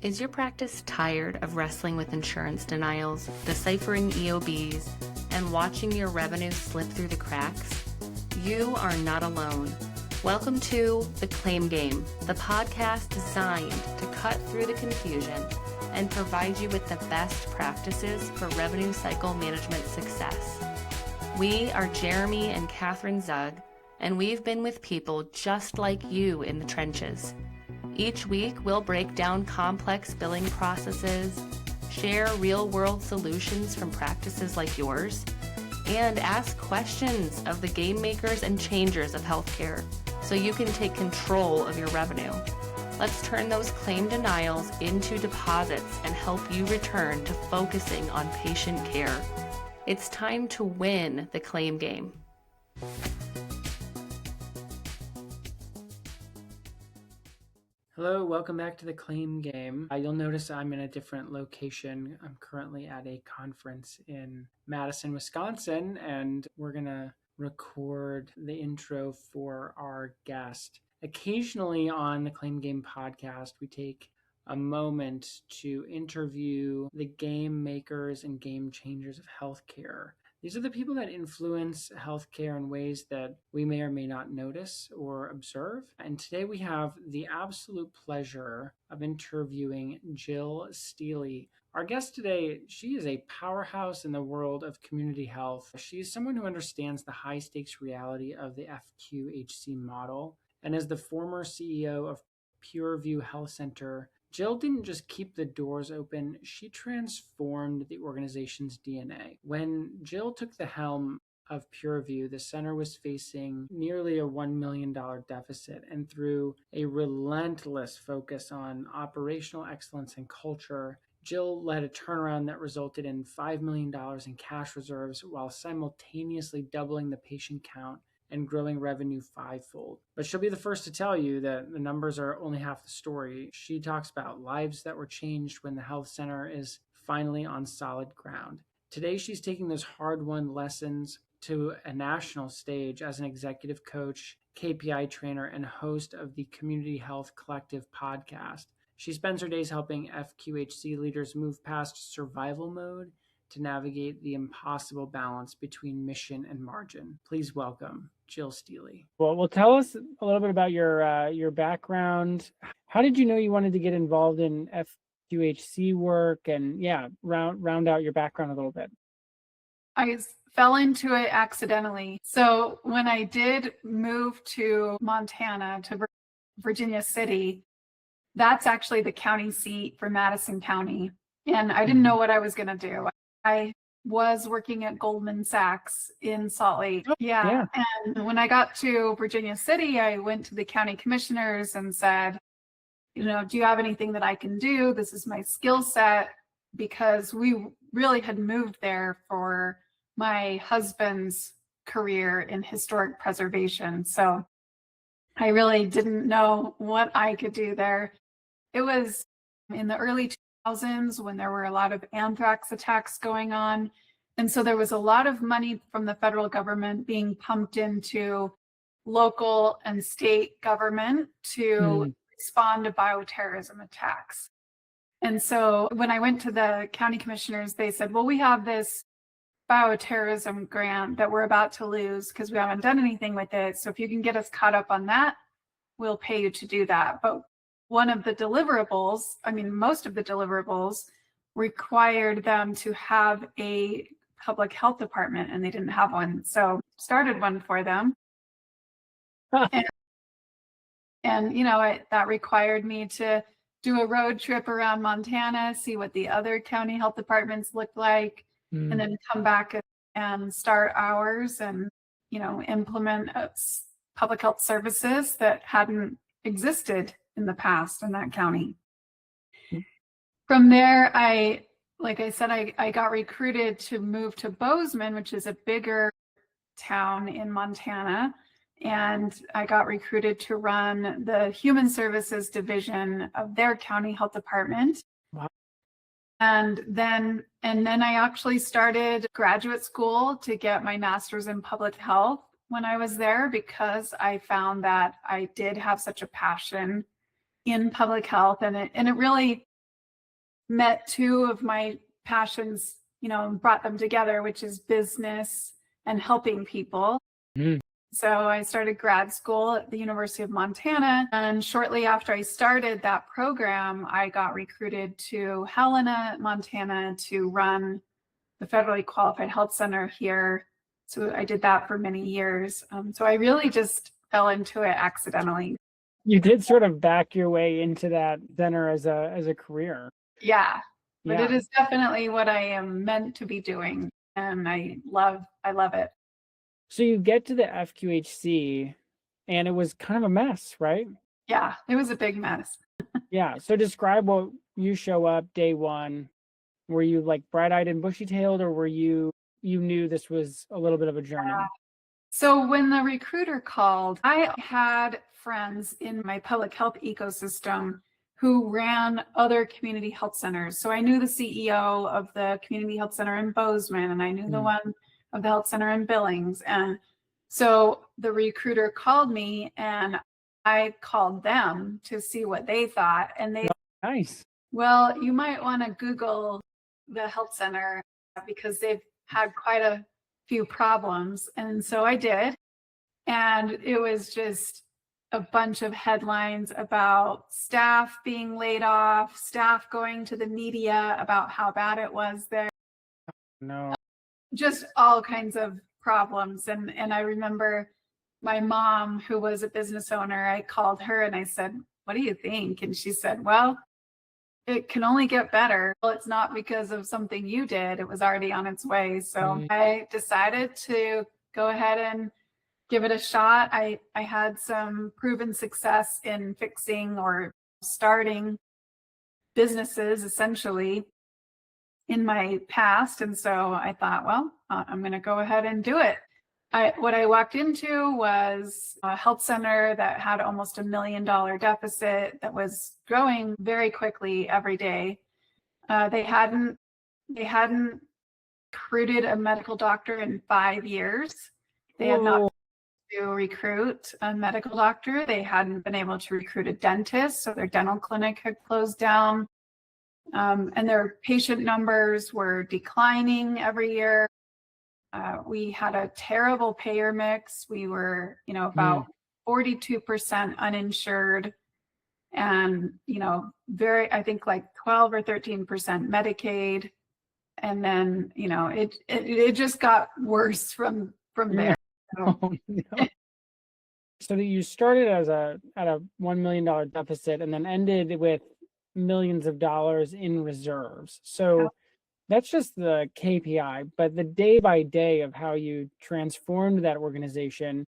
Is your practice tired of wrestling with insurance denials, deciphering EOBs, and watching your revenue slip through the cracks? You are not alone. Welcome to The Claim Game, the podcast designed to cut through the confusion and provide you with the best practices for revenue cycle management success. We are Jeremy and Kathryn Zug, and we've been with people just like you in the trenches. Each week, we'll break down complex billing processes, share real-world solutions from practices like yours, and ask questions of the game makers and changers of healthcare so you can take control of your revenue. Let's turn those claim denials into deposits and help you return to focusing on patient care. It's time to win the claim game. Hello, welcome back to The Claim Game. You'll notice I'm in a different location. I'm currently at a conference in Madison, Wisconsin, and we're going to record the intro for our guest. Occasionally on the Claim Game podcast, we take a moment to interview the game makers and game changers of healthcare. These are the people that influence healthcare in ways that we may or may not notice or observe. And today we have the absolute pleasure of interviewing Jill Steeley. Our guest today, she is a powerhouse in the world of community health. She is someone who understands the high stakes reality of the FQHC model. And as the former CEO of PureView Health Center, Jill didn't just keep the doors open, she transformed the organization's DNA. When Jill took the helm of PureView, the center was facing nearly a $1 million deficit, and through a relentless focus on operational excellence and culture, Jill led a turnaround that resulted in $5 million in cash reserves while simultaneously doubling the patient count and growing revenue fivefold. But she'll be the first to tell you that the numbers are only half the story. She talks about lives that were changed when the health center is finally on solid ground. Today, she's taking those hard-won lessons to a national stage as an executive coach, KPI trainer, and host of the Community Health Collective podcast. She spends her days helping FQHC leaders move past survival mode to navigate the impossible balance between mission and margin. Please welcome Jill Steeley. Well, tell us a little bit about your background. How did you know you wanted to get involved in FQHC work, and round out your background a little bit? I fell into it accidentally. So when I did move to Montana, to Virginia City, that's actually the county seat for Madison County. And I didn't know what I was going to do. I was working at Goldman Sachs in Salt Lake. Yeah. And when I got to Virginia City, I went to the county commissioners and said, do you have anything that I can do? This is my skill set, because we really had moved there for my husband's career in historic preservation. So I really didn't know what I could do there. It was in the early 2000s when there were a lot of anthrax attacks going on. And so there was a lot of money from the federal government being pumped into local and state government to respond to bioterrorism attacks. And so when I went to the county commissioners, they said, well, we have this bioterrorism grant that we're about to lose because we haven't done anything with it. So if you can get us caught up on that, we'll pay you to do that. But one of the deliverables, most of the deliverables required them to have a public health department, and they didn't have one. So started one for them. That required me to do a road trip around Montana, see what the other county health departments looked like, and then come back and start ours and, implement public health services that hadn't existed in the past in that county. From there, I got recruited to move to Bozeman, which is a bigger town in Montana. And I got recruited to run the human services division of their county health department. Wow. And then I actually started graduate school to get my master's in public health when I was there, because I found that I did have such a passion in public health, and it really met two of my passions, and brought them together, which is business and helping people. So I started grad school at the University of Montana. And shortly after I started that program, I got recruited to Helena, Montana to run the federally qualified health center here. So I did that for many years. So I really just fell into it accidentally. You did sort of back your way into that center as a career. Yeah, but Yeah. it is definitely what I am meant to be doing. And I love it. So you get to the FQHC and it was kind of a mess, right? Yeah, it was a big mess. Yeah. So describe what you show up day one. Were you like bright-eyed and bushy-tailed, or were you knew this was a little bit of a journey? So when the recruiter called, I had friends in my public health ecosystem who ran other community health centers. So I knew the CEO of the community health center in Bozeman, and I knew the one of the health center in Billings. And so the recruiter called me and I called them to see what they thought. And they, Nice. well, you might want to Google the health center because they've had quite a few problems. And so I did. And it was just a bunch of headlines about staff being laid off, staff going to the media about how bad it was there. No. Just all kinds of problems. And I remember my mom, who was a business owner, I called her and I said, "What do you think?" And she said, "Well, it can only get better. Well, it's not because of something you did. It was already on its way." So I decided to go ahead and give it a shot. I had some proven success in fixing or starting businesses essentially in my past. And so I thought, well, I'm going to go ahead and do it. What I walked into was a health center that had almost $1 million deficit that was growing very quickly every day. They hadn't recruited a medical doctor in 5 years. They had not to recruit a medical doctor. They hadn't been able to recruit a dentist, so their dental clinic had closed down. And their patient numbers were declining every year. We had a terrible payer mix. We were, about 42% uninsured and, I think like 12 or 13% Medicaid. And then, it just got worse from there. Oh, no. So you started at a $1 million deficit and then ended with millions of dollars in reserves. So that's just the KPI, but the day by day of how you transformed that organization.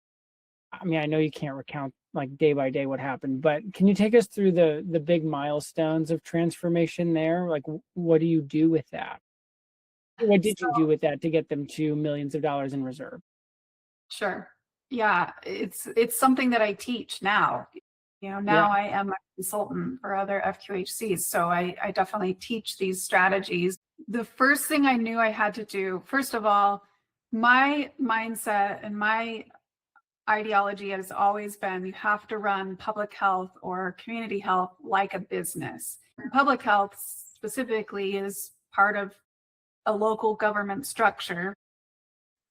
I mean, I know you can't recount like day by day what happened, but can you take us through the big milestones of transformation there? Like, what do you do with that? What did you do with that to get them to millions of dollars in reserve? Sure. Yeah, it's something that I teach now. I am a consultant for other FQHCs. So I definitely teach these strategies. The first thing I knew I had to do, first of all, my mindset and my ideology has always been you have to run public health or community health like a business. Public health specifically is part of a local government structure.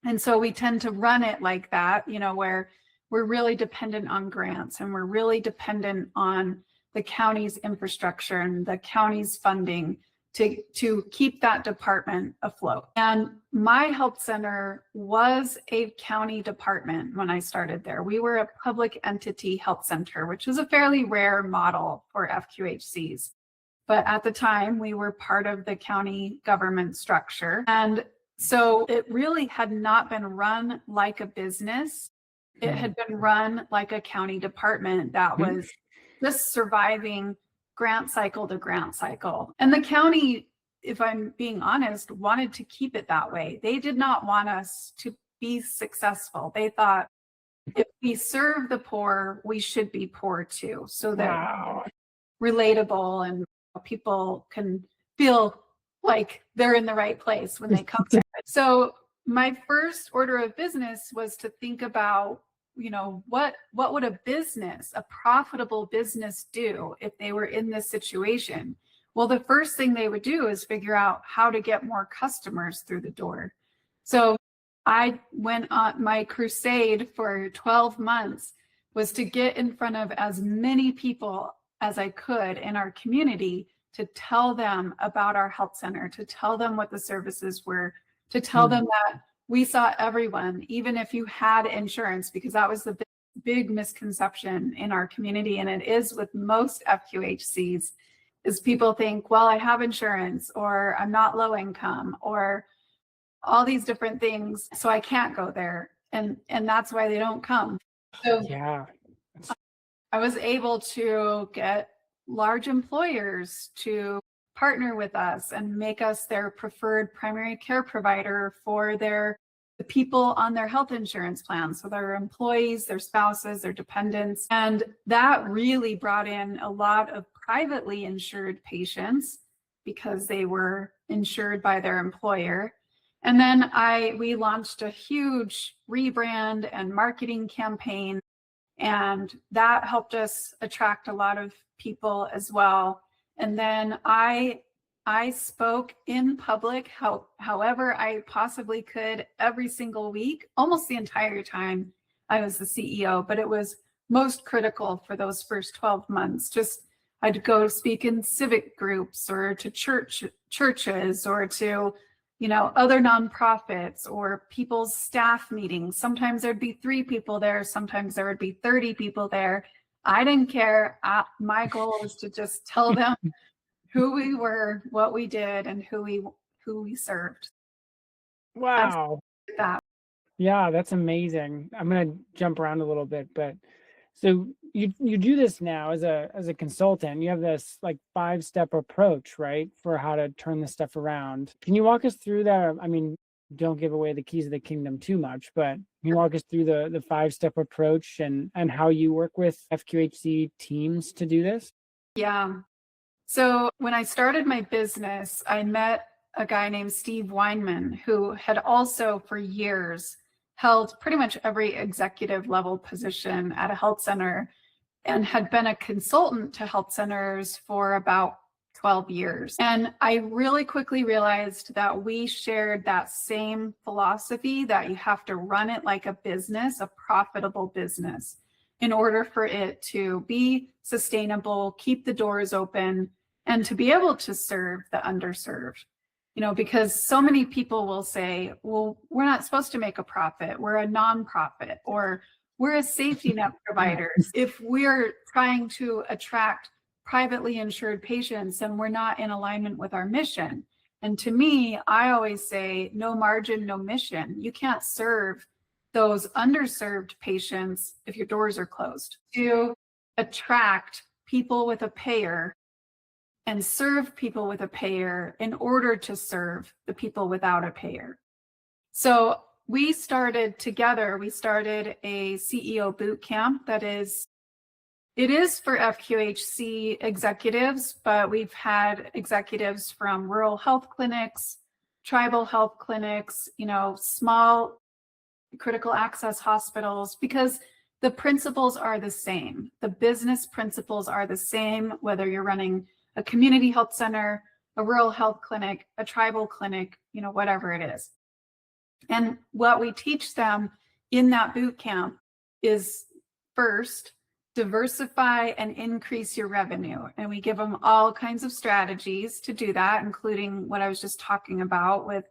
And so we tend to run it like that, where we're really dependent on grants and we're really dependent on the county's infrastructure and the county's funding to keep that department afloat. And my health center was a county department when I started there. We were a public entity health center, which is a fairly rare model for FQHCs. But at the time, we were part of the county government structure. And so it really had not been run like a business. It had been run like a county department that was just surviving grant cycle to grant cycle. And the county, if I'm being honest, wanted to keep it that way. They did not want us to be successful. They thought if we serve the poor, we should be poor too. So that relatable and people can feel like they're in the right place when they come to it. So my first order of business was to think about, what would a profitable business do if they were in this situation? Well, the first thing they would do is figure out how to get more customers through the door. So I went on my crusade for 12 months was to get in front of as many people as I could in our community to tell them about our health center, to tell them what the services were, to tell them that we saw everyone, even if you had insurance, because that was the big misconception in our community. And it is with most FQHCs, is people think, well, I have insurance, or I'm not low income, or all these different things, so I can't go there. And that's why they don't come. So Yeah. I was able to get large employers to partner with us and make us their preferred primary care provider for the people on their health insurance plan. So their employees, their spouses, their dependents. And that really brought in a lot of privately insured patients because they were insured by their employer. And then we launched a huge rebrand and marketing campaign, and that helped us attract a lot of people as well. And then I spoke in public however I possibly could every single week, almost the entire time I was the CEO, but it was most critical for those first 12 months. Just I'd go speak in civic groups or to churches or to other nonprofits or people's staff meetings. Sometimes there'd be 3 people there. Sometimes there would be 30 people there. I didn't care. My goal was to just tell them who we were, what we did, and who we served. Wow. That. Yeah, that's amazing. I'm going to jump around a little bit, but so you do this now as a consultant. You have this like 5-step approach, right, for how to turn this stuff around. Can you walk us through that? I mean, don't give away the keys of the kingdom too much, but can you walk us through the 5-step approach and how you work with FQHC teams to do this? Yeah. So when I started my business, I met a guy named Steve Weinman, who had also for years held pretty much every executive level position at a health center and had been a consultant to health centers for about 12 years. And I really quickly realized that we shared that same philosophy, that you have to run it like a business, a profitable business, in order for it to be sustainable, keep the doors open, and to be able to serve the underserved. Because so many people will say, well, we're not supposed to make a profit. We're a nonprofit, or we're a safety net provider. If we're trying to attract privately insured patients, then we're not in alignment with our mission. And to me, I always say, no margin, no mission. You can't serve those underserved patients if your doors are closed. To attract people with a payer and serve people with a payer in order to serve the people without a payer. So we started together, we started a CEO boot camp it is for FQHC executives, but we've had executives from rural health clinics, tribal health clinics, small critical access hospitals, because the principles are the same. The business principles are the same, whether you're running a community health center, a rural health clinic, a tribal clinic, whatever it is. And what we teach them in that boot camp is, first, diversify and increase your revenue. And we give them all kinds of strategies to do that, including what I was just talking about with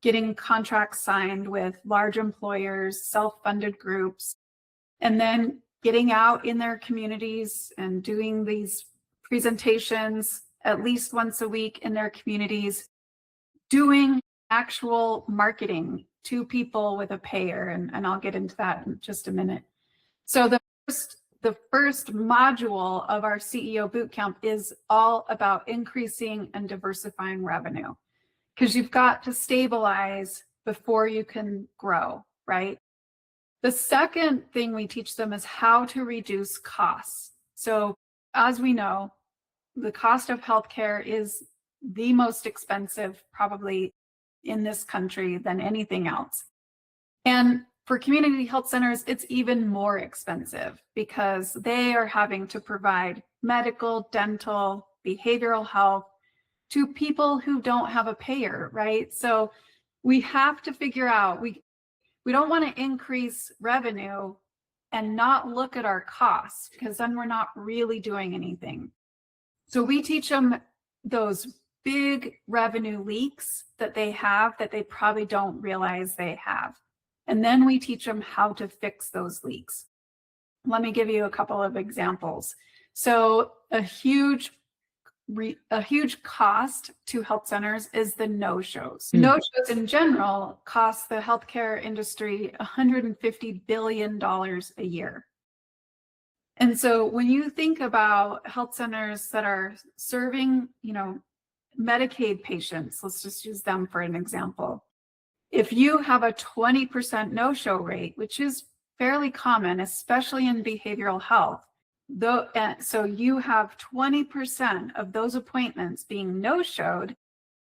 getting contracts signed with large employers, self-funded groups, and then getting out in their communities and doing these presentations at least once a week in their communities, doing actual marketing to people with a payer. And I'll get into that in just a minute. So the first module of our CEO Bootcamp is all about increasing and diversifying revenue, because you've got to stabilize before you can grow, right? The second thing we teach them is how to reduce costs. So as we know, the cost of healthcare is the most expensive probably in this country than anything else. And for community health centers, it's even more expensive because they are having to provide medical, dental, behavioral health, to people who don't have a payer, right? So we have to figure out, we don't want to increase revenue and not look at our costs, because then we're not really doing anything. So we teach them those big revenue leaks that they have that they probably don't realize they have. And then we teach them how to fix those leaks. Let me give you a couple of examples. So a huge cost to health centers is the no-shows. No-shows in general cost the healthcare industry $150 billion a year. And so when you think about health centers that are serving, Medicaid patients, let's just use them for an example. If you have a 20% no-show rate, which is fairly common, especially in behavioral health, so you have 20% of those appointments being no-showed,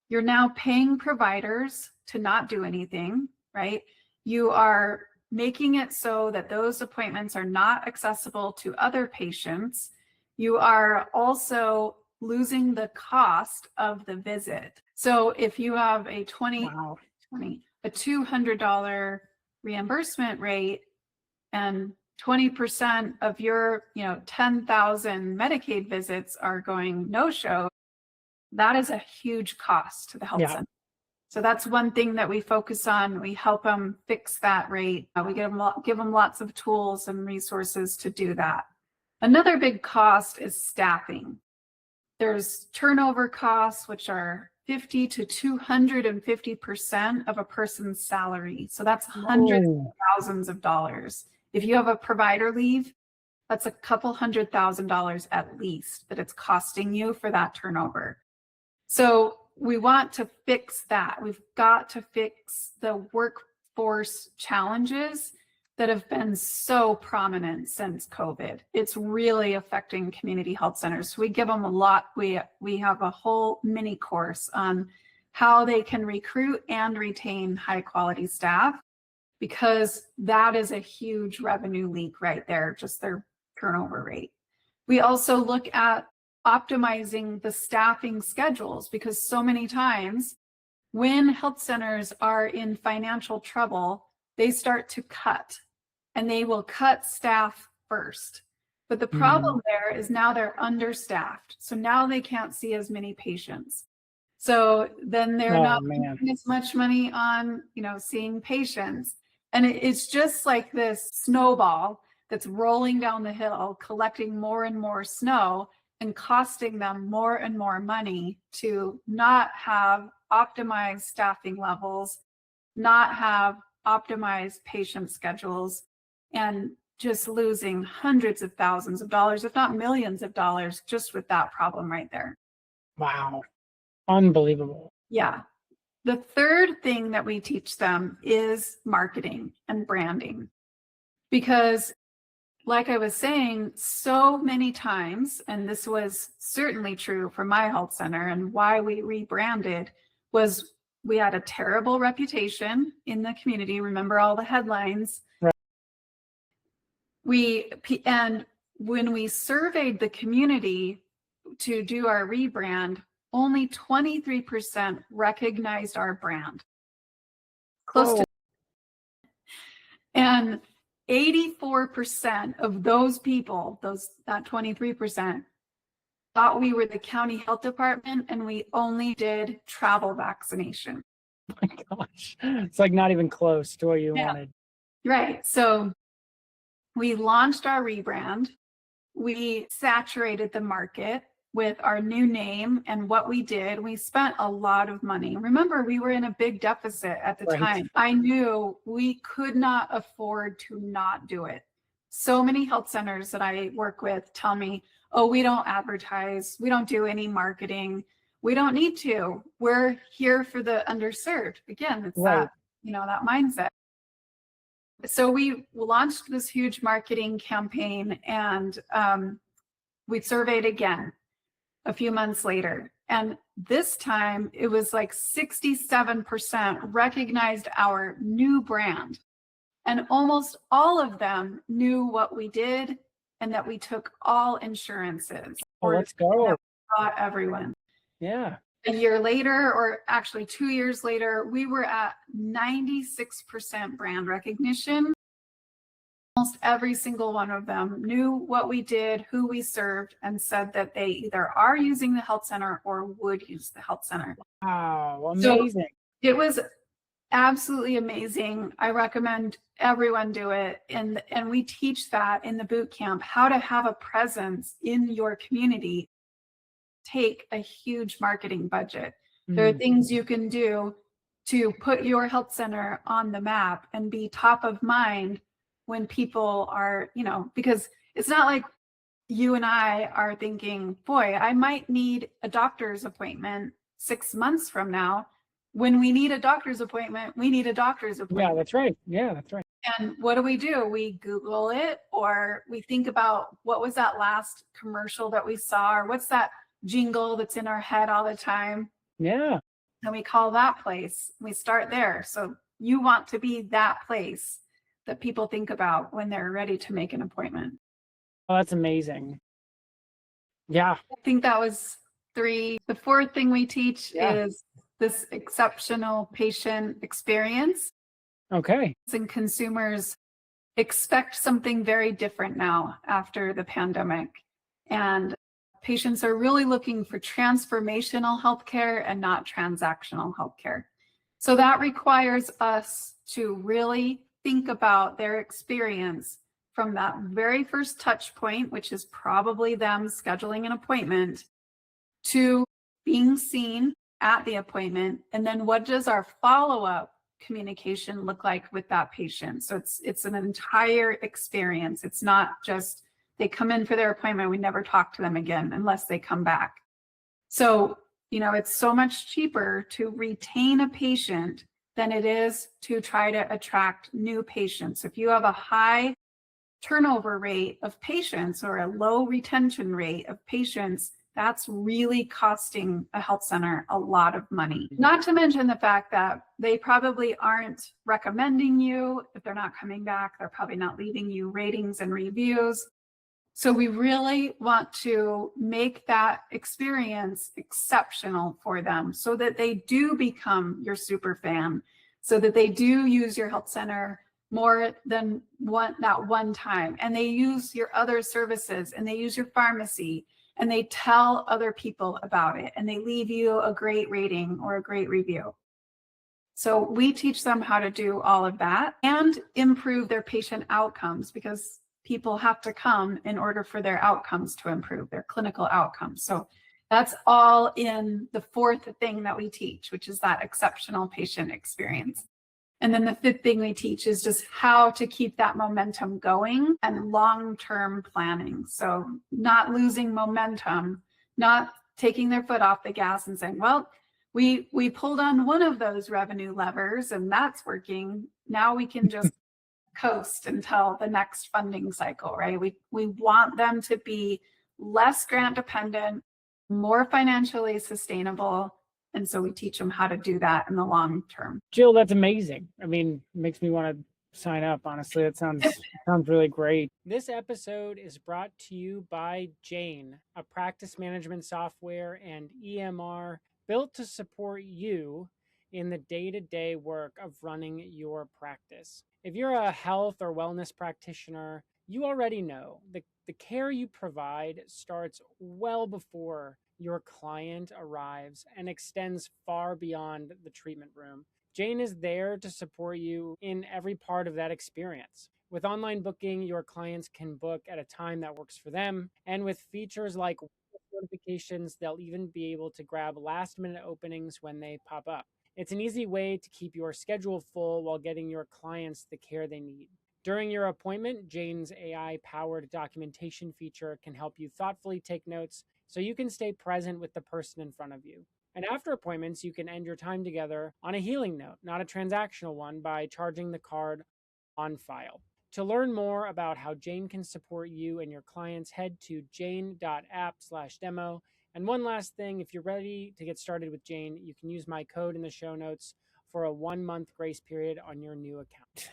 you're now paying providers to not do anything, right? You are making it so that those appointments are not accessible to other patients. You are also losing the cost of the visit. So if you have a $200 reimbursement rate and 20% of your 10,000 Medicaid visits are going no-show, that is a huge cost to the health center. So that's one thing that we focus on. We help them fix that rate. We give them lots of tools and resources to do that. Another big cost is staffing. There's turnover costs, which are 50 to 250% of a person's salary. So that's hundreds of thousands of dollars. If you have a provider leave, that's a couple $100,000 at least that it's costing you for that turnover. So we want to fix that. We've got to fix the workforce challenges that have been so prominent since COVID. It's really affecting community health centers. So we give them a lot. We have a whole mini course on how they can recruit and retain high quality staff, because that is a huge revenue leak right there, just their turnover rate. We also look at optimizing the staffing schedules, because so many times when health centers are in financial trouble, they start to cut, and they will cut staff first. But the problem there is now they're understaffed. So now they can't see as many patients. So then they're not making as much money on, seeing patients. And it's just like this snowball that's rolling down the hill, collecting more and more snow and costing them more and more money to not have optimized staffing levels, not have optimized patient schedules, and just losing hundreds of thousands of dollars, if not millions of dollars, just with that problem right there. Wow. Unbelievable. Yeah. The third thing that we teach them is marketing and branding, because like I was saying, so many times, and this was certainly true for my health center and why we rebranded, was we had a terrible reputation in the community. Remember all the headlines? Right. And when we surveyed the community to do our rebrand, only 23% recognized our brand. And 84% of those people, that 23%, thought we were the county health department and we only did travel vaccination. Oh my gosh. It's like not even close to what you wanted. Right. So we launched our rebrand. We saturated the market with our new name and what we did. We spent a lot of money. Remember, we were in a big deficit at the time. I knew we could not afford to not do it. So many health centers that I work with tell me, oh, we don't advertise. We don't do any marketing. We don't need to. We're here for the underserved. Again, it's that mindset. So we launched this huge marketing campaign, and we surveyed again a few months later. And this time it was like 67% recognized our new brand. And almost all of them knew what we did and that we took all insurances. Oh, let's go. Got everyone. Yeah. a year later, or actually 2 years later, we were at 96% brand recognition. Almost every single one of them knew what we did, who we served, and said that they either are using the health center or would use the health center. Wow, amazing. So it was absolutely amazing. I recommend everyone do it. And we teach that in the boot camp, how to have a presence in your community. Take a huge marketing budget. There are things you can do to put your health center on the map and be top of mind when people are, because it's not like you and I are thinking, boy, I might need a doctor's appointment 6 months from now. When we need a doctor's appointment, we need a doctor's appointment. Yeah, that's right. Yeah, that's right. And what do? We Google it, or we think about what was that last commercial that we saw, or what's that jingle that's in our head all the time. Yeah. And we call that place. We start there. So you want to be that place that people think about when they're ready to make an appointment. Oh, that's amazing. Yeah. I think that was 3. The 4th thing we teach is this exceptional patient experience. Okay. And consumers expect something very different now after the pandemic. And patients are really looking for transformational healthcare and not transactional healthcare. So that requires us to really think about their experience from that very first touch point, which is probably them scheduling an appointment, to being seen at the appointment. And then what does our follow-up communication look like with that patient? So it's an entire experience. It's not just they come in for their appointment, we never talk to them again unless they come back. So, it's so much cheaper to retain a patient than it is to try to attract new patients. If you have a high turnover rate of patients or a low retention rate of patients, that's really costing a health center a lot of money. Not to mention the fact that they probably aren't recommending you. If they're not coming back, they're probably not leaving you ratings and reviews. So we really want to make that experience exceptional for them so that they do become your super fan, so that they do use your health center more than that one time. And they use your other services, and they use your pharmacy, and they tell other people about it, and they leave you a great rating or a great review. So we teach them how to do all of that and improve their patient outcomes, because people have to come in order for their outcomes to improve, their clinical outcomes. So that's all in the 4th thing that we teach, which is that exceptional patient experience. And then the 5th thing we teach is just how to keep that momentum going and long-term planning. So not losing momentum, not taking their foot off the gas and saying, well, we pulled on one of those revenue levers and that's working. Now we can just coast until the next funding cycle, right? We want them to be less grant dependent, more financially sustainable. And so we teach them how to do that in the long term. Jill, that's amazing. I mean, it makes me want to sign up, honestly. That sounds really great. This episode is brought to you by Jane, a practice management software and EMR built to support you in the day-to-day work of running your practice. If you're a health or wellness practitioner, you already know the care you provide starts well before your client arrives and extends far beyond the treatment room. Jane is there to support you in every part of that experience. With online booking, your clients can book at a time that works for them. And with features like notifications, they'll even be able to grab last-minute openings when they pop up. It's an easy way to keep your schedule full while getting your clients the care they need. During your appointment, Jane's AI-powered documentation feature can help you thoughtfully take notes so you can stay present with the person in front of you. And after appointments, you can end your time together on a healing note, not a transactional one, by charging the card on file. To learn more about how Jane can support you and your clients, head to jane.app/demo. And one last thing, if you're ready to get started with Jane, you can use my code in the show notes for a 1-month grace period on your new account.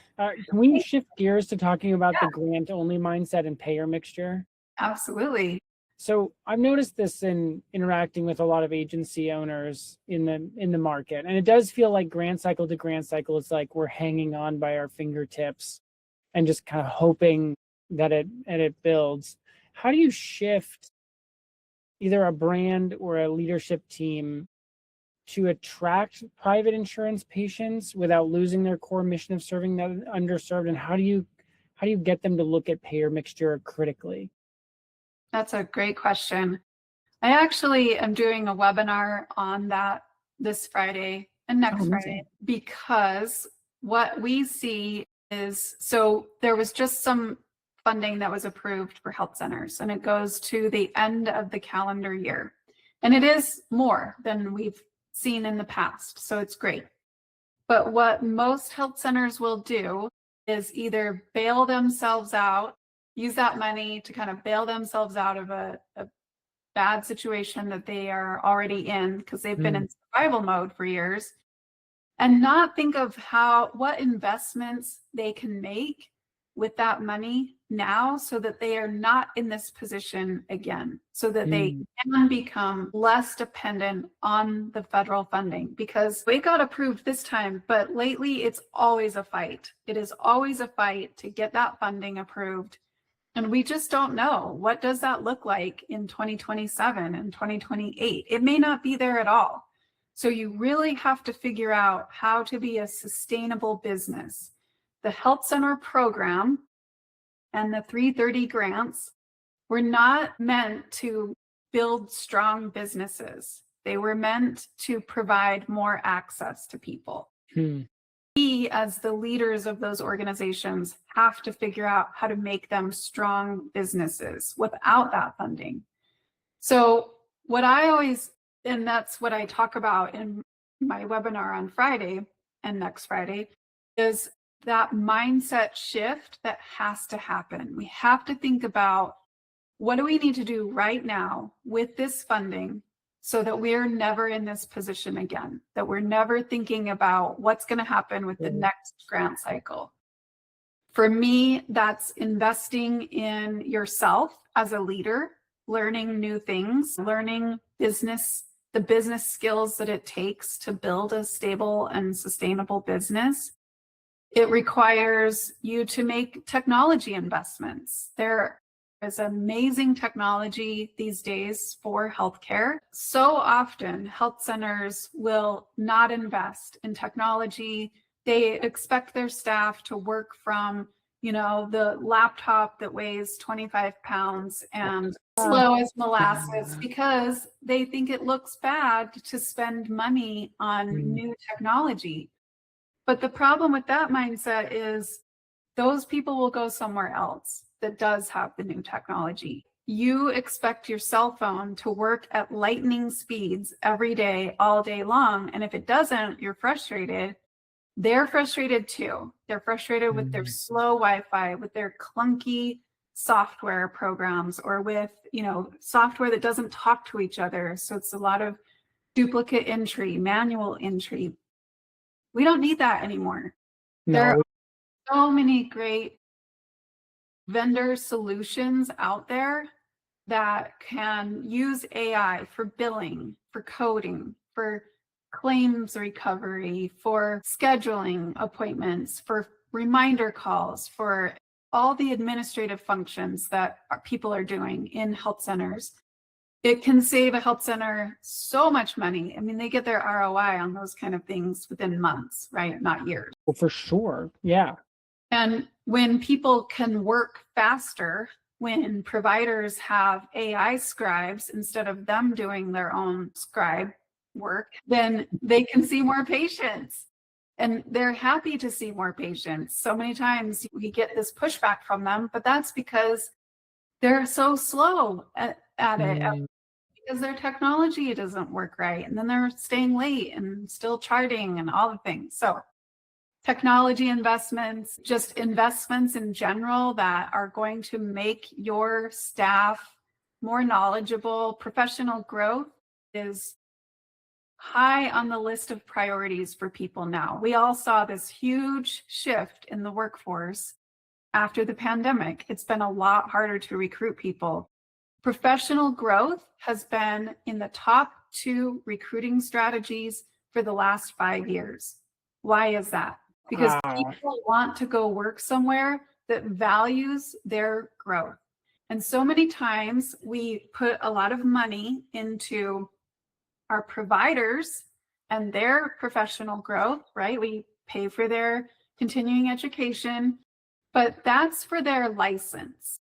Can we shift gears to talking about the grant-only mindset and payer mixture? Absolutely. So I've noticed this in interacting with a lot of agency owners in the market, and it does feel like grant cycle to grant cycle, it's like we're hanging on by our fingertips and just kind of hoping that it builds. How do you shift either a brand or a leadership team to attract private insurance patients without losing their core mission of serving the underserved? And how do you get them to look at payer mixture critically? That's a great question. I actually am doing a webinar on that this Friday and next Friday, because what we see is, so there was just some funding that was approved for health centers, and it goes to the end of the calendar year. And it is more than we've seen in the past, so it's great. But what most health centers will do is either bail themselves out, use that money to kind of bail themselves out of a bad situation that they are already in because they've been in survival mode for years, and not think of what investments they can make with that money now so that they are not in this position again, so that they can become less dependent on the federal funding. Because it got approved this time, but lately it's always a fight. It is always a fight to get that funding approved. And we just don't know, what does that look like in 2027 and 2028? It may not be there at all. So you really have to figure out how to be a sustainable business. The health center program and the 330 grants were not meant to build strong businesses. They were meant to provide more access to people. We, as the leaders of those organizations, have to figure out how to make them strong businesses without that funding. So what I always, and that's what I talk about in my webinar on Friday and next Friday, is that mindset shift that has to happen. We have to think about, what do we need to do right now with this funding so that we're never in this position again, that we're never thinking about what's going to happen with the next grant cycle. For me, that's investing in yourself as a leader, learning new things, learning the business skills that it takes to build a stable and sustainable business. It requires you to make technology investments. There is amazing technology these days for healthcare. So often, health centers will not invest in technology. They expect their staff to work from, the laptop that weighs 25 pounds and slow as molasses, because they think it looks bad to spend money on new technology. But the problem with that mindset is those people will go somewhere else that does have the new technology. You expect your cell phone to work at lightning speeds every day, all day long. And if it doesn't, you're frustrated. They're frustrated too. They're frustrated with their slow Wi-Fi, with their clunky software programs, or with, software that doesn't talk to each other. So it's a lot of duplicate entry, manual entry. We don't need that anymore. No. There are so many great vendor solutions out there that can use AI for billing, for coding, for claims recovery, for scheduling appointments, for reminder calls, for all the administrative functions that people are doing in health centers. It can save a health center so much money. I mean, they get their ROI on those kind of things within months, right? Not years. Well, for sure. Yeah. And when people can work faster, when providers have AI scribes instead of them doing their own scribe work, then they can see more patients. And they're happy to see more patients. So many times we get this pushback from them, but that's because they're so slow at it. Because their technology doesn't work right. And then they're staying late and still charting and all the things. So technology investments, just investments in general that are going to make your staff more knowledgeable. Professional growth is high on the list of priorities for people now. We all saw this huge shift in the workforce after the pandemic. It's been a lot harder to recruit people. Professional growth has been in the top 2 recruiting strategies for the last 5 years. Why is that? Because people want to go work somewhere that values their growth. And so many times we put a lot of money into our providers and their professional growth, right? We pay for their continuing education, but that's for their license.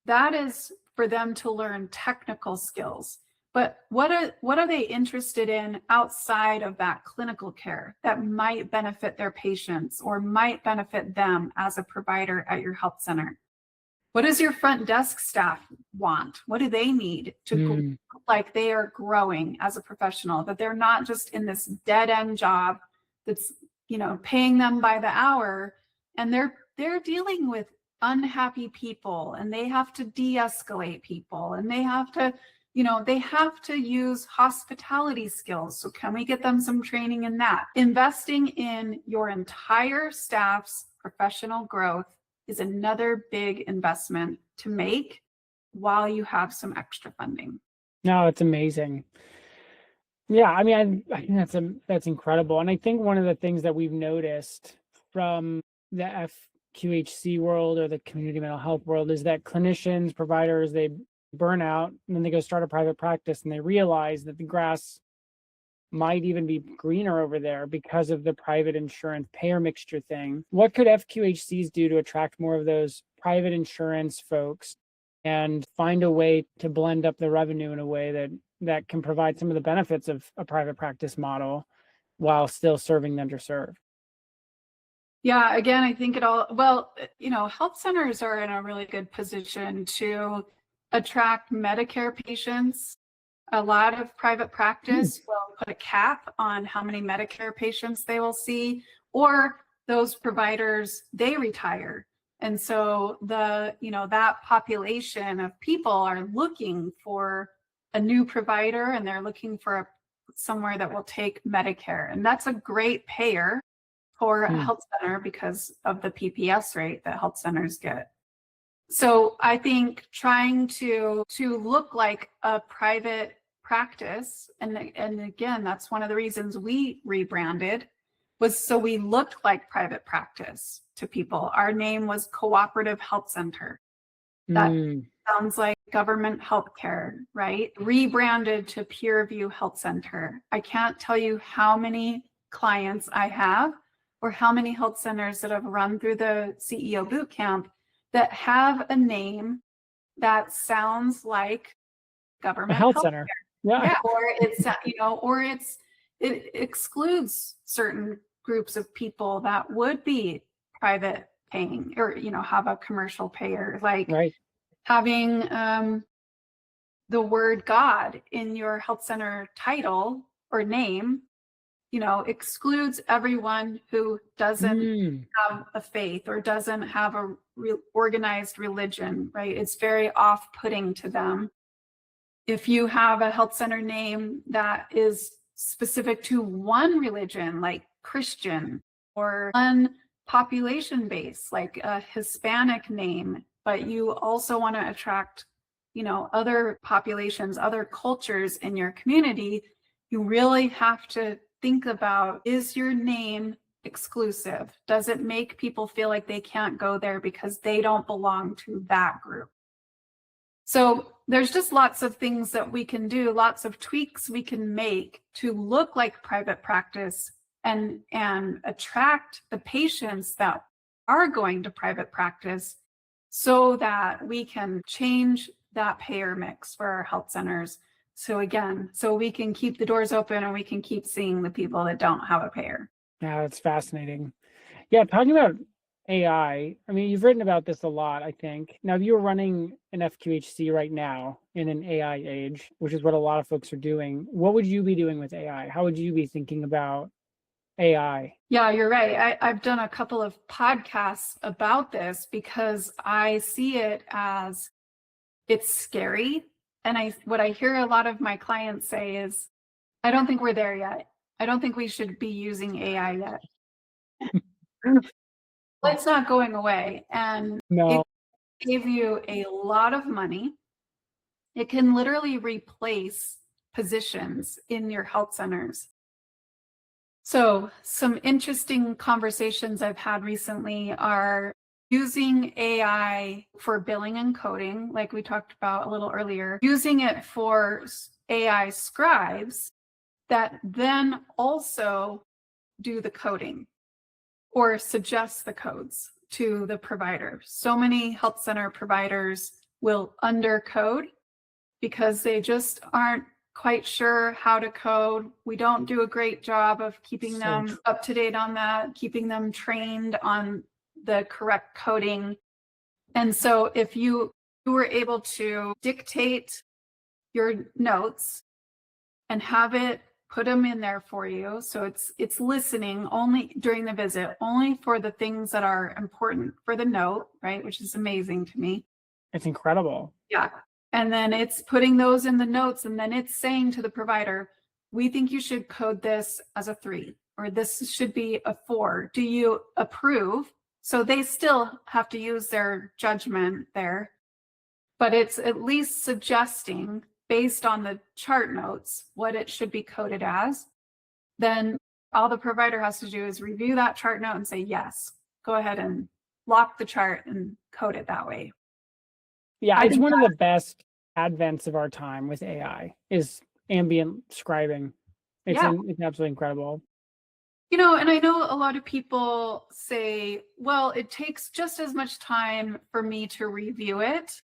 That is for them to learn technical skills. But what are they interested in outside of that clinical care that might benefit their patients or might benefit them as a provider at your health center? What does your front desk staff want? What do they need to look like they are growing as a professional, that they're not just in this dead end job that's, paying them by the hour, and they're dealing with unhappy people, and they have to de-escalate people, and they have to use hospitality skills. So can we get them some training in that? Investing in your entire staff's professional growth is another big investment to make while you have some extra funding. No, it's amazing. Yeah, I mean, I think that's incredible. And I think one of the things that we've noticed from the FQHC world or the community mental health world is that clinicians, providers, they burn out and then they go start a private practice and they realize that the grass might even be greener over there because of the private insurance payer mixture thing. What could FQHCs do to attract more of those private insurance folks and find a way to blend up the revenue in a way that can provide some of the benefits of a private practice model while still serving the underserved? Yeah, again, I think health centers are in a really good position to attract Medicare patients. A lot of private practice will put a cap on how many Medicare patients they will see, or those providers, they retire. And so that population of people are looking for a new provider, and they're looking for somewhere that will take Medicare. And that's a great payer for a health center because of the PPS rate that health centers get. So I think trying to look like a private practice, and again, that's one of the reasons we rebranded, was so we looked like private practice to people. Our name was Cooperative Health Center. That sounds like government healthcare, right? Rebranded to PureView Health Center. I can't tell you how many clients I have or how many health centers that have run through the CEO boot camp that have a name that sounds like government health center. Yeah. Or it excludes certain groups of people that would be private paying or have a commercial payer, like having the word God in your health center title or name excludes everyone who doesn't have a faith or doesn't have a organized religion, right? It's very off-putting to them. If you have a health center name that is specific to one religion, like Christian, or one population base, like a Hispanic name, but you also want to attract, other populations, other cultures in your community, you really have to think about, is your name exclusive? Does it make people feel like they can't go there because they don't belong to that group? So there's just lots of things that we can do, lots of tweaks we can make to look like private practice and attract the patients that are going to private practice so that we can change that payer mix for our health centers. So we can keep the doors open and we can keep seeing the people that don't have a payer. Yeah, that's fascinating. Yeah, talking about AI, I mean, you've written about this a lot, I think. Now, if you were running an FQHC right now in an AI age, which is what a lot of folks are doing, what would you be doing with AI? How would you be thinking about AI? Yeah, you're right. I've done a couple of podcasts about this because I see it as it's scary. And what I hear a lot of my clients say is, I don't think we're there yet. I don't think we should be using AI yet. It's not going away. And it gave you a lot of money. It can literally replace positions in your health centers. So some interesting conversations I've had recently are using AI for billing and coding, like we talked about a little earlier, using it for AI scribes that then also do the coding or suggest the codes to the provider. So many health center providers will undercode because they just aren't quite sure how to code. We don't do a great job of keeping them up to date on that, keeping them trained on the correct coding. And so if you were able to dictate your notes and have it put them in there for you, so it's listening only during the visit, only for the things that are important for the note, right? Which is amazing to me. It's incredible. Yeah. And then it's putting those in the notes, and then it's saying to the provider, we think you should code this as a 3, or this should be a 4. Do you approve? So they still have to use their judgment there, but it's at least suggesting based on the chart notes what it should be coded as. Then all the provider has to do is review that chart note and say, yes, go ahead and lock the chart and code it that way. Yeah, it's one of the best advents of our time with AI is ambient scribing. It's absolutely incredible. You know, and I know a lot of people say, well, it takes just as much time for me to review it.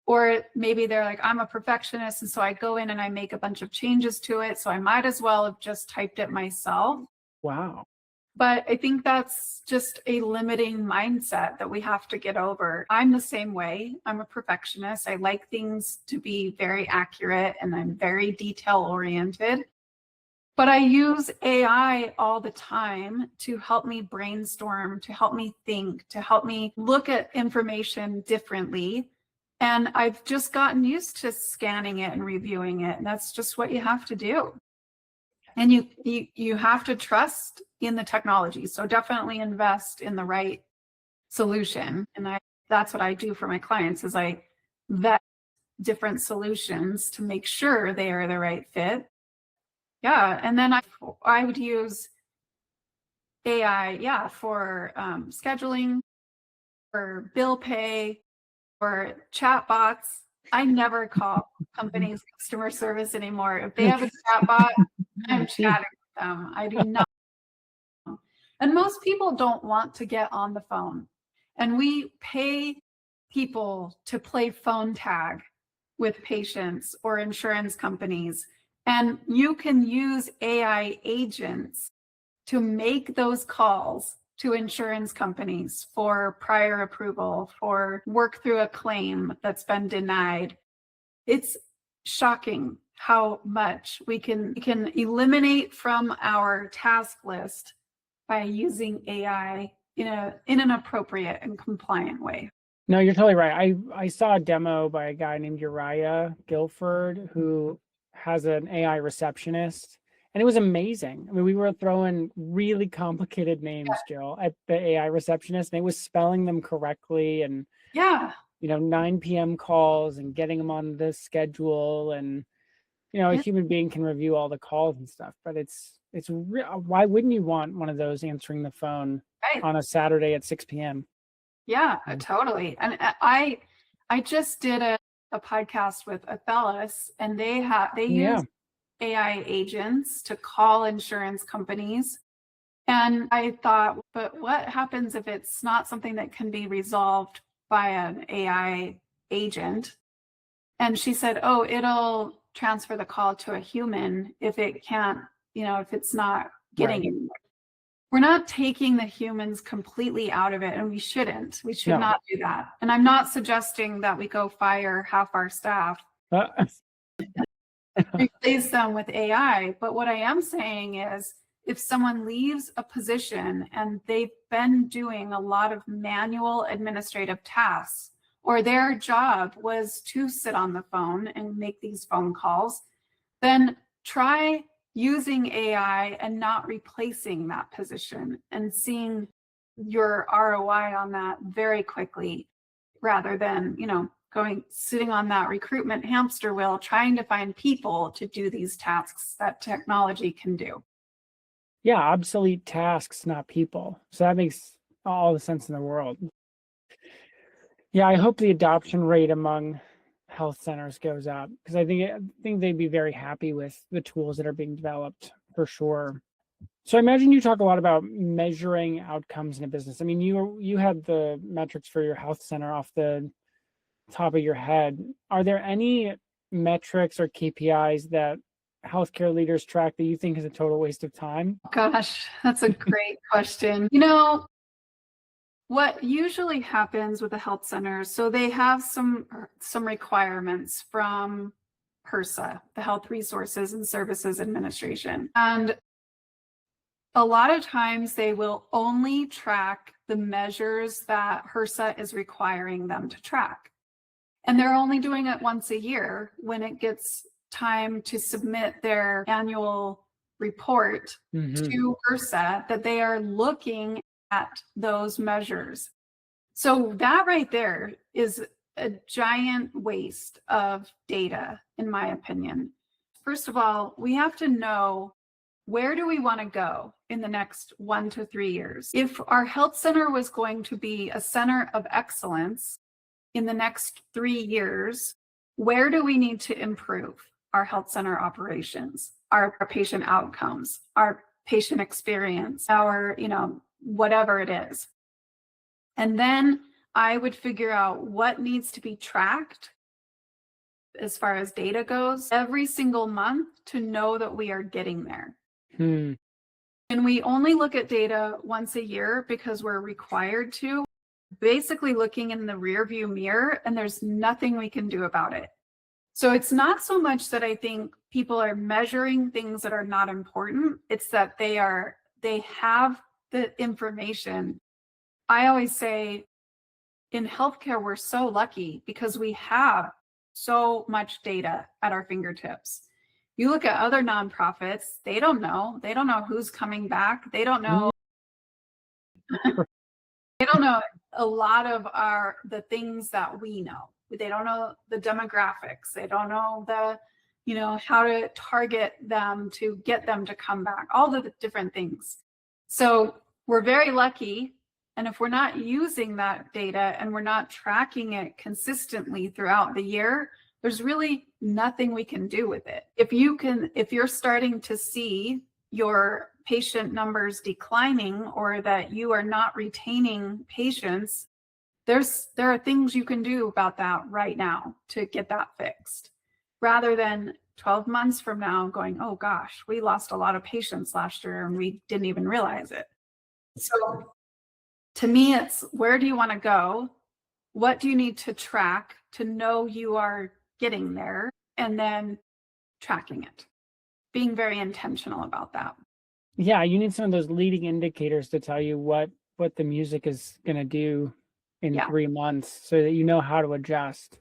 Or maybe they're like, I'm a perfectionist, and so I go in and I make a bunch of changes to it, so I might as well have just typed it myself. Wow. But I think that's just a limiting mindset that we have to get over. I'm the same way. I'm a perfectionist. I like things to be very accurate, and I'm very detail oriented. But I use AI all the time to help me brainstorm, to help me think, to help me look at information differently. And I've just gotten used to scanning it and reviewing it. And that's just what you have to do. And you have to trust in the technology. So definitely invest in the right solution. And that's what I do for my clients is I vet different solutions to make sure they are the right fit. Yeah. And then I would use AI, for scheduling, for bill pay, or chat bots. I never call companies customer service anymore. If they have a chat bot, I'm chatting with them. I do not. And most people don't want to get on the phone. And we pay people to play phone tag with patients or insurance companies. And you can use AI agents to make those calls to insurance companies for prior approval, for work through a claim that's been denied. It's shocking how much we can eliminate from our task list by using AI in an appropriate and compliant way. No, you're totally right. I saw a demo by a guy named Uriah Guilford who has an AI receptionist. And it was amazing. I mean, we were throwing really complicated names, Jill, at the AI receptionist, and it was spelling them correctly. And 9 p.m. calls and getting them on the schedule, and a human being can review all the calls and stuff. But why wouldn't you want one of those answering the phone on a Saturday at 6 p.m.? Yeah, totally. And I just did a podcast with Athellis, and they use AI agents to call insurance companies. And I thought, but what happens if it's not something that can be resolved by an AI agent? And she said, oh, it'll transfer the call to a human if it can't, if it's not getting anywhere. We're not taking the humans completely out of it, and we shouldn't. We should not do that. And I'm not suggesting that we go fire half our staff. Replace them with AI. But what I am saying is if someone leaves a position and they've been doing a lot of manual administrative tasks, or their job was to sit on the phone and make these phone calls, then try using AI and not replacing that position and seeing your ROI on that very quickly, rather than, sitting on that recruitment hamster wheel, trying to find people to do these tasks that technology can do. Yeah, obsolete tasks, not people. So that makes all the sense in the world. Yeah, I hope the adoption rate among health centers goes up, because I think they'd be very happy with the tools that are being developed for sure. So I imagine you talk a lot about measuring outcomes in a business. I mean, you had the metrics for your health center off the top of your head. Are there any metrics or KPIs that healthcare leaders track that you think is a total waste of time? Gosh, that's a great question. What usually happens with the health centers, so they have some requirements from HRSA, the Health Resources and Services Administration. And a lot of times they will only track the measures that HRSA is requiring them to track. And they're only doing it once a year when it gets time to submit their annual report to HRSA, that they are looking at those measures. So that right there is a giant waste of data, in my opinion. First of all, we have to know, where do we want to go in the next 1 to 3 years? If our health center was going to be a center of excellence in the next 3 years, where do we need to improve our health center operations, our patient outcomes, our patient experience, our, whatever it is? And then I would figure out what needs to be tracked as far as data goes every single month to know that we are getting there. And we only look at data once a year because we're required to, basically looking in the rear view mirror, and there's nothing we can do about it. So it's not so much that I think people are measuring things that are not important. It's that they have the information. I always say in healthcare, we're so lucky because we have so much data at our fingertips. You look at other nonprofits, they don't know who's coming back. They don't know. They don't know a lot of the things that we know. They don't know the demographics. They don't know how to target them to get them to come back, all the different things. So we're very lucky. And if we're not using that data and we're not tracking it consistently throughout the year, there's really nothing we can do with it. If you're starting to see your patient numbers declining, or that you are not retaining patients, there are things you can do about that right now to get that fixed, rather than 12 months from now going, oh gosh, we lost a lot of patients last year and we didn't even realize it. So to me, it's, where do you want to go? What do you need to track to know you are getting there? And then tracking it, being very intentional about that. Yeah, you need some of those leading indicators to tell you what the music is going to do in 3 months, so that you know how to adjust.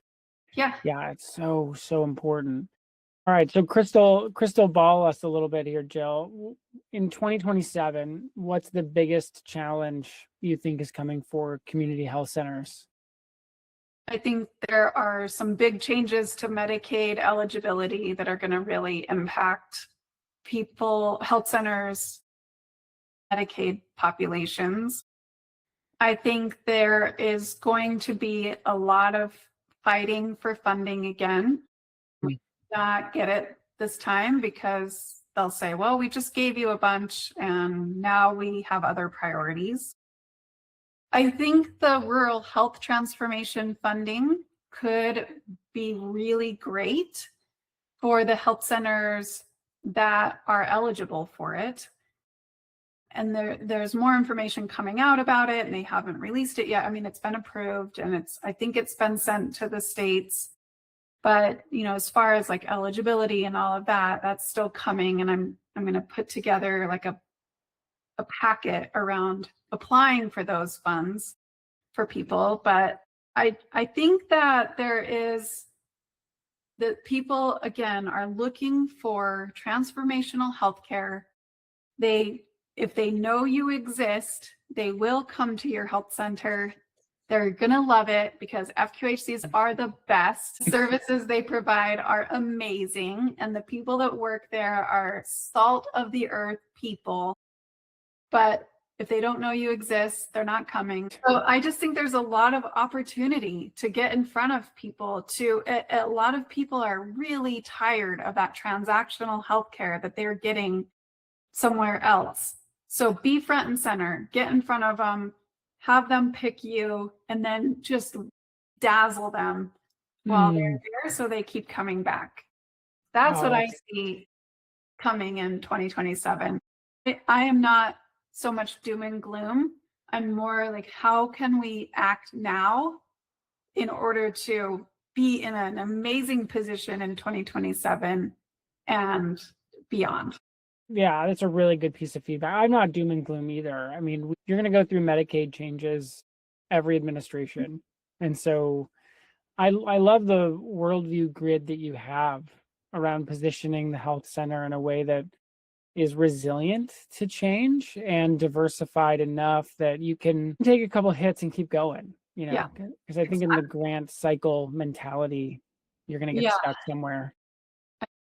Yeah, it's so important. All right, so crystal ball us a little bit here, Jill. In 2027, what's the biggest challenge you think is coming for community health centers? I think there are some big changes to Medicaid eligibility that are going to really impact people, health centers, Medicaid populations. I think there is going to be a lot of fighting for funding again. We not get it this time because they'll say, well, we just gave you a bunch and now we have other priorities. I think the rural health transformation funding could be really great for the health centers that are eligible for it. And there's more information coming out about it, and they haven't released it yet. I mean, it's been approved, and I think it's been sent to the states. But as far as like eligibility and all of that, that's still coming. And I'm going to put together like a packet around applying for those funds for people. But I think that that people, again, are looking for transformational healthcare. If they know you exist, they will come to your health center They're going to love it because FQHCs are the best. Services they provide are amazing. And the people that work there are salt of the earth people. But if they don't know you exist, they're not coming. So I just think there's a lot of opportunity to get in front of people. A lot of people are really tired of that transactional healthcare that they're getting somewhere else. So be front and center, get in front of them, have them pick you, and then just dazzle them while they're there so they keep coming back. That's what I see coming in 2027. I am not so much doom and gloom. I'm more like, how can we act now in order to be in an amazing position in 2027 and beyond? Yeah, that's a really good piece of feedback. I'm not doom and gloom either. I mean, you're going to go through Medicaid changes every administration. And so I love the worldview grid that you have around positioning the health center in a way that is resilient to change and diversified enough that you can take a couple hits and keep going, because I think in the grant cycle mentality, you're going to get stuck somewhere.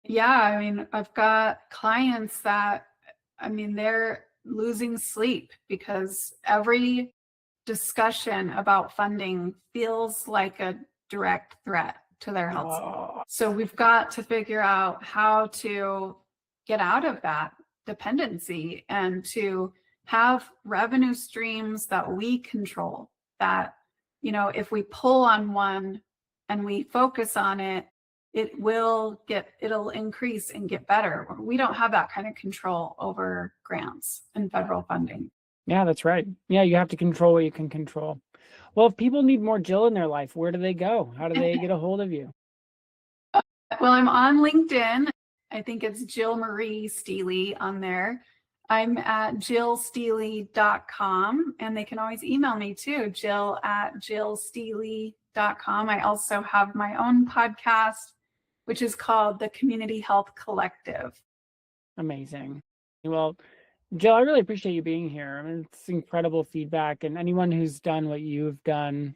Yeah, I mean, I've got clients that, they're losing sleep because every discussion about funding feels like a direct threat to their health. So we've got to figure out how to get out of that dependency and to have revenue streams that we control, that, if we pull on one and we focus on it, it'll increase and get better. We don't have that kind of control over grants and federal funding. Yeah, that's right. Yeah, you have to control what you can control. Well, if people need more Jill in their life, where do they go? How do they get a hold of you? Well, I'm on LinkedIn. I think it's Jill Marie Steeley on there. I'm at jillsteeley.com, and they can always email me too, jill@jillsteeley.com. I also have my own podcast, which is called the Community Health Collective. Amazing. Well, Jill, I really appreciate you being here. It's incredible feedback, and anyone who's done what you've done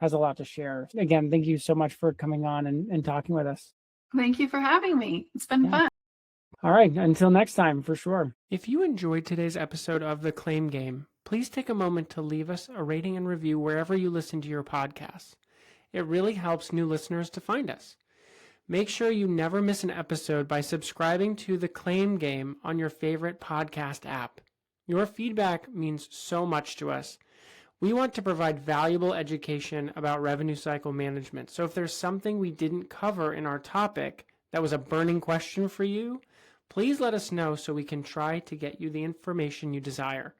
has a lot to share. Again, thank you so much for coming on and talking with us. Thank you for having me. It's been fun. All right, until next time, for sure. If you enjoyed today's episode of The Claim Game, please take a moment to leave us a rating and review wherever you listen to your podcasts. It really helps new listeners to find us. Make sure you never miss an episode by subscribing to The Claim Game on your favorite podcast app. Your feedback means so much to us. We want to provide valuable education about revenue cycle management. So if there's something we didn't cover in our topic that was a burning question for you, please let us know so we can try to get you the information you desire.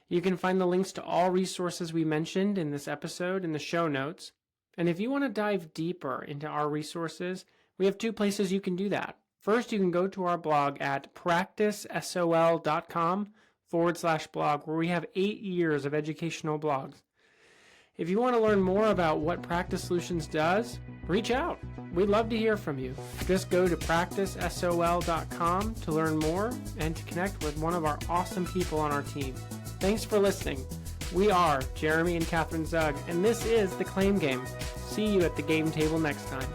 You can find the links to all resources we mentioned in this episode in the show notes. And if you want to dive deeper into our resources, we have two places you can do that. First, you can go to our blog at practicesol.com/blog, where we have 8 years of educational blogs. If you want to learn more about what Practice Solutions does, reach out. We'd love to hear from you. Just go to practicesol.com to learn more and to connect with one of our awesome people on our team. Thanks for listening. We are Jeremy and Kathryn Zug, and this is The Claim Game. See you at the game table next time.